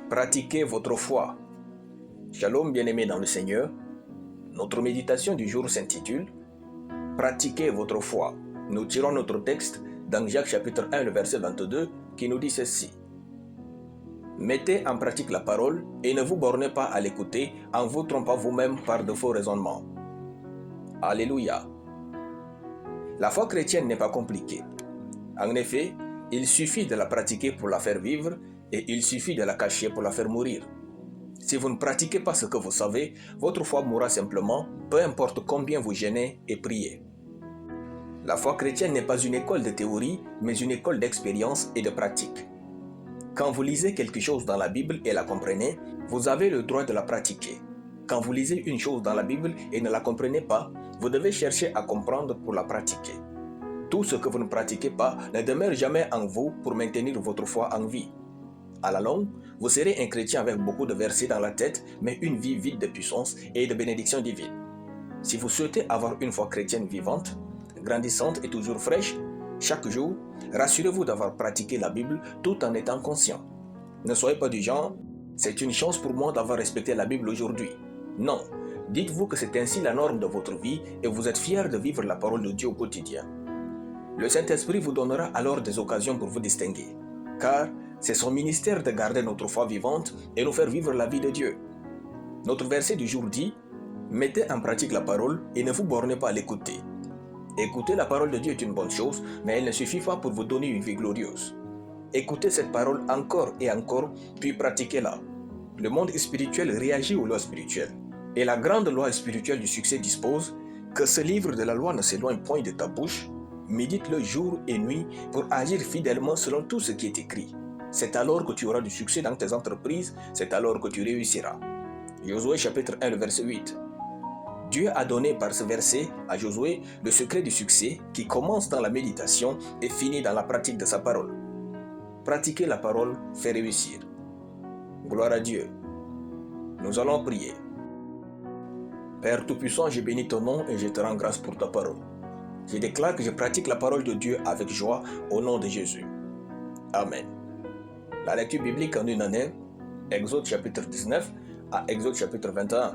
Pratiquez votre foi. Shalom bien-aimés dans le Seigneur. Notre méditation du jour s'intitule Pratiquez votre foi. Nous tirons notre texte dans Jacques chapitre 1, le verset 22 qui nous dit ceci. Mettez en pratique la parole et ne vous bornez pas à l'écouter en vous trompant vous-même par de faux raisonnements. Alléluia. La foi chrétienne n'est pas compliquée. En effet, il suffit de la pratiquer pour la faire vivre et il suffit de la cacher pour la faire mourir. Si vous ne pratiquez pas ce que vous savez, votre foi mourra simplement, peu importe combien vous jeûnez et priez. La foi chrétienne n'est pas une école de théorie, mais une école d'expérience et de pratique. Quand vous lisez quelque chose dans la Bible et la comprenez, vous avez le droit de la pratiquer. Quand vous lisez une chose dans la Bible et ne la comprenez pas, vous devez chercher à comprendre pour la pratiquer. Tout ce que vous ne pratiquez pas ne demeure jamais en vous pour maintenir votre foi en vie. À la longue, vous serez un chrétien avec beaucoup de versets dans la tête, mais une vie vide de puissance et de bénédiction divine. Si vous souhaitez avoir une foi chrétienne vivante, grandissante et toujours fraîche, chaque jour, rassurez-vous d'avoir pratiqué la Bible tout en étant conscient. Ne soyez pas du genre « c'est une chance pour moi d'avoir respecté la Bible aujourd'hui ». Non, dites-vous que c'est ainsi la norme de votre vie et vous êtes fier de vivre la parole de Dieu au quotidien. Le Saint-Esprit vous donnera alors des occasions pour vous distinguer, car c'est son ministère de garder notre foi vivante et nous faire vivre la vie de Dieu. Notre verset du jour dit « Mettez en pratique la parole et ne vous bornez pas à l'écouter ». Écouter la parole de Dieu est une bonne chose, mais elle ne suffit pas pour vous donner une vie glorieuse. Écoutez cette parole encore et encore, puis pratiquez-la. Le monde spirituel réagit aux lois spirituelles. Et la grande loi spirituelle du succès dispose que ce livre de la loi ne s'éloigne point de ta bouche, médite-le jour et nuit pour agir fidèlement selon tout ce qui est écrit. C'est alors que tu auras du succès dans tes entreprises, c'est alors que tu réussiras. Josué chapitre 1, le verset 8. Dieu a donné par ce verset à Josué le secret du succès qui commence dans la méditation et finit dans la pratique de sa parole. Pratiquer la parole fait réussir. Gloire à Dieu. Nous allons prier. Père Tout-Puissant, je bénis ton nom et je te rends grâce pour ta parole. Je déclare que je pratique la parole de Dieu avec joie au nom de Jésus. Amen. La lecture biblique en une année, Exode chapitre 19 à Exode chapitre 21.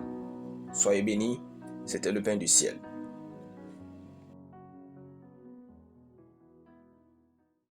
Soyez bénis, c'était le pain du ciel.